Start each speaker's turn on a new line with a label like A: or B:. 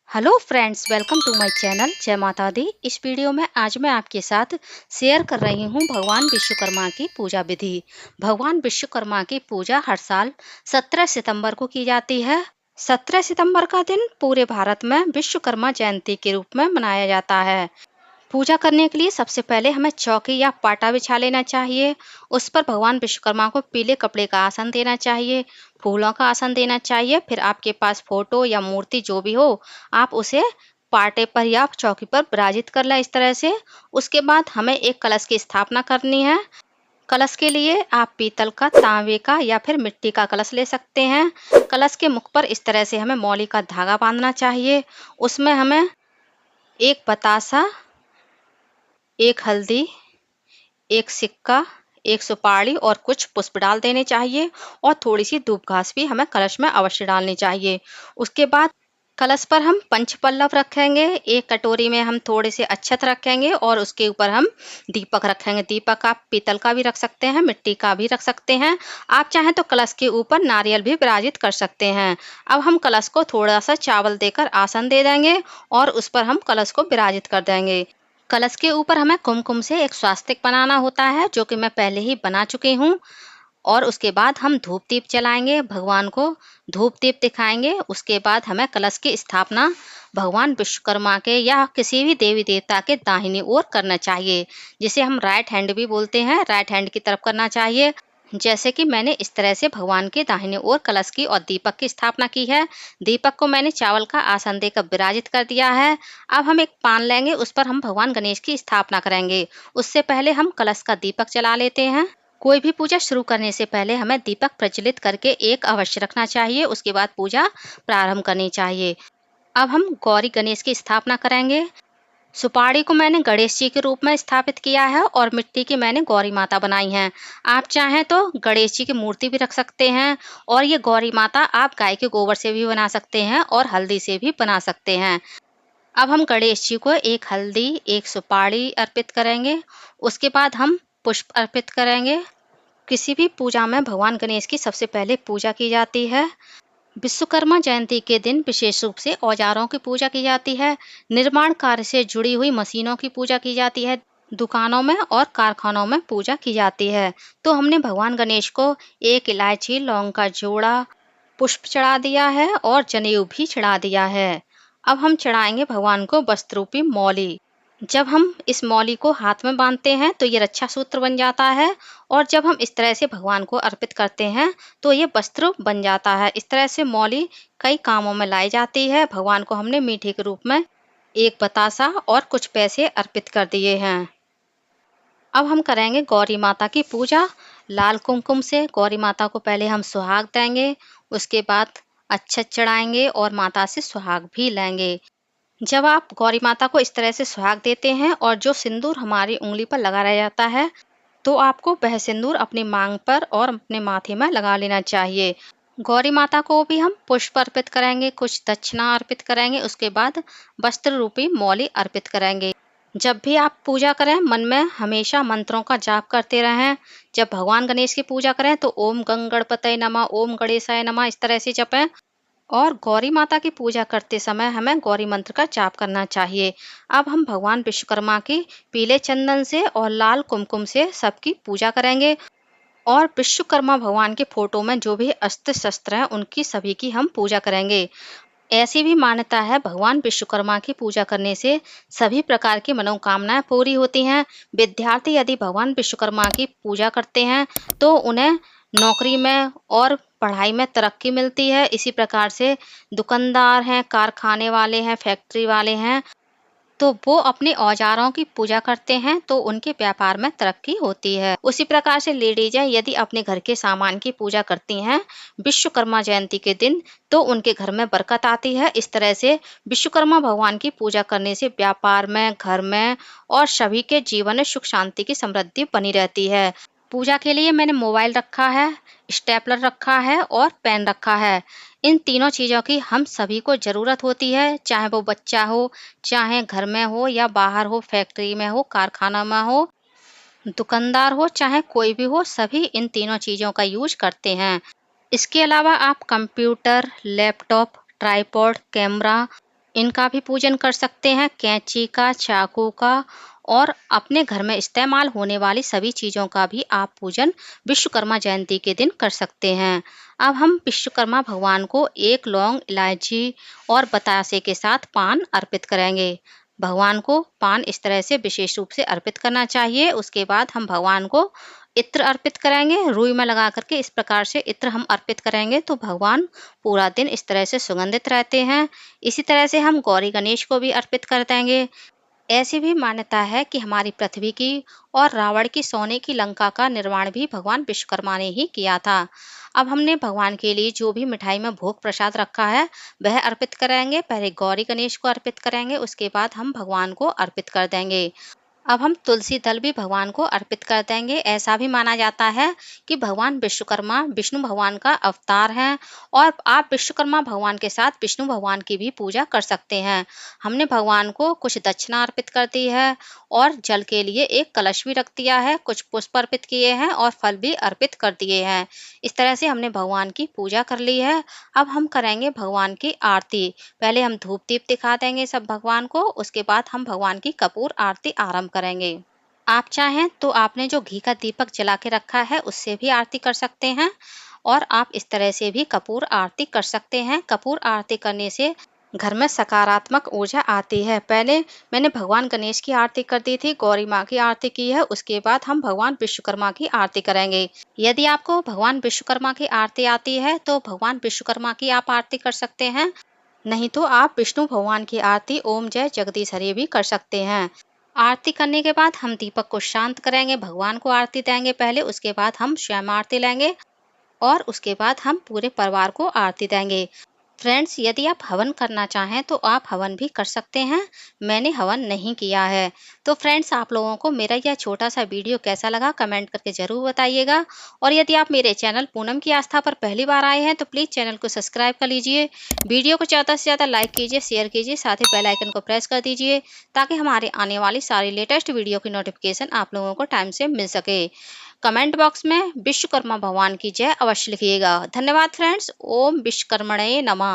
A: Hello friends, welcome to my channel जय माता दी। इस वीडियो में आज मैं आपके साथ शेयर कर रही हूँ भगवान विश्वकर्मा की पूजा विधि। भगवान विश्वकर्मा की पूजा हर साल 17 सितंबर को की जाती है। 17 सितंबर का दिन पूरे भारत में विश्वकर्मा जयंती के रूप में मनाया जाता है। पूजा करने के लिए सबसे पहले हमें चौकी या पाटा बिछा लेना चाहिए। उस पर भगवान विश्वकर्मा को पीले कपड़े का आसन देना चाहिए, फूलों का आसन देना चाहिए। फिर आपके पास फोटो या मूर्ति जो भी हो, आप उसे पाटे पर या चौकी पर विराजित कर लें इस तरह से। उसके बाद हमें एक कलश की स्थापना करनी है। कलश के लिए आप पीतल का, तांबे का या फिर मिट्टी का कलश ले सकते हैं। कलश के मुख पर इस तरह से हमें मौली का धागा बांधना चाहिए। उसमें हमें एक बतासा, एक हल्दी, एक सिक्का, एक सुपारी और कुछ पुष्प डाल देने चाहिए। और थोड़ी सी धूप घास भी हमें कलश में अवश्य डालनी चाहिए। उसके बाद कलश पर हम पंचपल्लव रखेंगे। एक कटोरी में हम थोड़े से अक्षत रखेंगे और उसके ऊपर हम दीपक रखेंगे। दीपक आप पीतल का भी रख सकते हैं, मिट्टी का भी रख सकते हैं। आप चाहें तो कलश के ऊपर नारियल भी विराजित कर सकते हैं। अब हम कलश को थोड़ा सा चावल देकर आसन दे देंगे और उस पर हम कलश को विराजित कर देंगे। कलश के ऊपर हमें कुमकुम से एक स्वास्तिक बनाना होता है, जो कि मैं पहले ही बना चुकी हूँ। और उसके बाद हम धूप दीप जलाएंगे, भगवान को धूप दीप दिखाएंगे। उसके बाद हमें कलश की स्थापना भगवान विश्वकर्मा के या किसी भी देवी देवता के दाहिनी ओर करना चाहिए, जिसे हम राइट हैंड भी बोलते हैं। राइट हैंड की तरफ करना चाहिए। जैसे कि मैंने इस तरह से भगवान के दाहिने ओर कलश की और दीपक की स्थापना की है। दीपक को मैंने चावल का आसन देकर विराजित कर दिया है। अब हम एक पान लेंगे, उस पर हम भगवान गणेश की स्थापना करेंगे। उससे पहले हम कलश का दीपक जला लेते हैं। कोई भी पूजा शुरू करने से पहले हमें दीपक प्रज्वलित करके एक अवश्य रखना चाहिए। उसके बाद पूजा प्रारंभ करनी चाहिए। अब हम गौरी गणेश की स्थापना करेंगे। सुपारी को मैंने गणेश जी के रूप में स्थापित किया है और मिट्टी की मैंने गौरी माता बनाई है। आप चाहें तो गणेश जी की मूर्ति भी रख सकते हैं। और ये गौरी माता आप गाय के गोबर से भी बना सकते हैं और हल्दी से भी बना सकते हैं। अब हम गणेश जी को एक हल्दी, एक सुपारी अर्पित करेंगे। उसके बाद हम पुष्प अर्पित करेंगे। किसी भी पूजा में भगवान गणेश की सबसे पहले पूजा की जाती है। विश्वकर्मा जयंती के दिन विशेष रूप से औजारों की पूजा की जाती है। निर्माण कार्य से जुड़ी हुई मशीनों की पूजा की जाती है। दुकानों में और कारखानों में पूजा की जाती है। तो हमने भगवान गणेश को एक इलायची, लौंग का जोड़ा, पुष्प चढ़ा दिया है और जनेऊ भी चढ़ा दिया है। अब हम चढ़ाएंगे भगवान को वस्त्र रूपी मौली। जब हम इस मौली को हाथ में बांधते हैं तो ये रक्षा सूत्र बन जाता है। और जब हम इस तरह से भगवान को अर्पित करते हैं तो ये वस्त्र बन जाता है। इस तरह से मौली कई कामों में लाई जाती है। भगवान को हमने मीठे के रूप में एक बतासा और कुछ पैसे अर्पित कर दिए हैं। अब हम करेंगे गौरी माता की पूजा। लाल कुमकुम से गौरी माता को पहले हम सुहाग देंगे। उसके बाद अक्षत चढ़ाएंगे और माता से सुहाग भी लेंगे। जब आप गौरी माता को इस तरह से सुहाग देते हैं और जो सिंदूर हमारी उंगली पर लगा रह जाता है, तो आपको वह सिंदूर अपनी मांग पर और अपने माथे में लगा लेना चाहिए। गौरी माता को भी हम पुष्प अर्पित करेंगे, कुछ दक्षिणा अर्पित करेंगे। उसके बाद वस्त्र रूपी मौली अर्पित करेंगे। जब भी आप पूजा करें, मन में हमेशा मंत्रों का जाप करते रहें। जब भगवान गणेश की पूजा करें तो ओम गंग गणपतये नमः, ओम गणेशाय नमः इस तरह से जपें। और गौरी माता की पूजा करते समय हमें गौरी मंत्र का जाप करना चाहिए। अब हम भगवान विश्वकर्मा की पीले चंदन से और लाल कुमकुम से सबकी पूजा करेंगे। और विश्वकर्मा भगवान के फोटो में जो भी अस्त्र शस्त्र हैं उनकी सभी की हम पूजा करेंगे। ऐसी भी मान्यता है भगवान विश्वकर्मा की पूजा करने से सभी प्रकार की मनोकामनाएं पूरी होती हैं। विद्यार्थी यदि भगवान विश्वकर्मा की पूजा करते हैं तो उन्हें नौकरी में और पढ़ाई में तरक्की मिलती है। इसी प्रकार से दुकानदार हैं, कारखाने वाले हैं, फैक्ट्री वाले हैं, तो वो अपने औजारों की पूजा करते हैं तो उनके व्यापार में तरक्की होती है। उसी प्रकार से लेडीजें यदि अपने घर के सामान की पूजा करती हैं विश्वकर्मा जयंती के दिन, तो उनके घर में बरकत आती है। इस तरह से विश्वकर्मा भगवान की पूजा करने से व्यापार में, घर में और सभी के जीवन में सुख शांति की समृद्धि बनी रहती है। पूजा के लिए मैंने मोबाइल रखा है, स्टेपलर रखा है और पेन रखा है। इन तीनों चीज़ों की हम सभी को ज़रूरत होती है, चाहे वो बच्चा हो, चाहे घर में हो या बाहर हो, फैक्ट्री में हो, कारखाना में हो, दुकानदार हो, चाहे कोई भी हो, सभी इन तीनों चीज़ों का यूज करते हैं। इसके अलावा आप कंप्यूटर, लैपटॉप, ट्राइपॉड, कैमरा, इनका भी पूजन कर सकते हैं, कैंची का, चाकू का और अपने घर में इस्तेमाल होने वाली सभी चीज़ों का भी आप पूजन विश्वकर्मा जयंती के दिन कर सकते हैं। अब हम विश्वकर्मा भगवान को एक लौंग, इलायची और बतासे के साथ पान अर्पित करेंगे। भगवान को पान इस तरह से विशेष रूप से अर्पित करना चाहिए। उसके बाद हम भगवान को इत्र अर्पित करेंगे, रुई में लगा करके इस प्रकार से इत्र हम अर्पित करेंगे तो भगवान पूरा दिन इस तरह से सुगंधित रहते हैं। इसी तरह से हम गौरी गणेश को भी अर्पित कर देंगे। ऐसी भी मान्यता है कि हमारी पृथ्वी की और रावण की सोने की लंका का निर्माण भी भगवान विश्वकर्मा ने ही किया था। अब हमने भगवान के लिए जो भी मिठाई में भोग प्रसाद रखा है वह अर्पित करेंगे। पहले गौरी गणेश को अर्पित करेंगे, उसके बाद हम भगवान को अर्पित कर देंगे। अब हम तुलसी दल भी भगवान को अर्पित कर देंगे। ऐसा भी माना जाता है कि भगवान विश्वकर्मा विष्णु भगवान का अवतार हैं और आप विश्वकर्मा भगवान के साथ विष्णु भगवान की भी पूजा कर सकते हैं। हमने भगवान को कुछ दक्षिणा अर्पित कर दी है और जल के लिए एक कलश भी रख दिया है, कुछ पुष्प अर्पित किए हैं और फल भी अर्पित कर दिए हैं। इस तरह से हमने भगवान की पूजा कर ली है। अब हम करेंगे भगवान की आरती। पहले हम धूप दीप दिखा देंगे सब भगवान को, उसके बाद हम भगवान की कपूर आरती आरंभ करेंगे। आप चाहें तो आपने जो घी का दीपक जला के रखा है उससे भी आरती कर सकते हैं और आप इस तरह से भी कपूर आरती कर सकते हैं। कपूर आरती करने से घर में सकारात्मक ऊर्जा आती है। पहले मैंने भगवान गणेश की आरती कर दी थी, गौरी माँ की आरती की है, उसके बाद हम भगवान विश्वकर्मा की आरती करेंगे। यदि आपको भगवान विश्वकर्मा की आरती आती है तो भगवान विश्वकर्मा की आप आरती कर सकते हैं, नहीं तो आप विष्णु भगवान की आरती ओम जय जगदीश हरि भी कर सकते हैं। आरती करने के बाद हम दीपक को शांत करेंगे, भगवान को आरती देंगे पहले, उसके बाद हम स्वयं आरती लेंगे और उसके बाद हम पूरे परिवार को आरती देंगे। फ्रेंड्स, यदि आप हवन करना चाहें तो आप हवन भी कर सकते हैं। मैंने हवन नहीं किया है। तो फ्रेंड्स, आप लोगों को मेरा यह छोटा सा वीडियो कैसा लगा कमेंट करके ज़रूर बताइएगा। और यदि आप मेरे चैनल पूनम की आस्था पर पहली बार आए हैं तो प्लीज़ चैनल को सब्सक्राइब कर लीजिए। वीडियो को ज़्यादा से ज़्यादा लाइक कीजिए, शेयर कीजिए, साथ ही बेल आइकन को प्रेस कर दीजिए ताकि हमारे आने वाली सारी लेटेस्ट वीडियो की नोटिफिकेशन आप लोगों को टाइम से मिल सके। कमेंट बॉक्स में विश्वकर्मा भगवान की जय अवश्य लिखिएगा। धन्यवाद फ्रेंड्स। ओम विश्वकर्मणे नमः।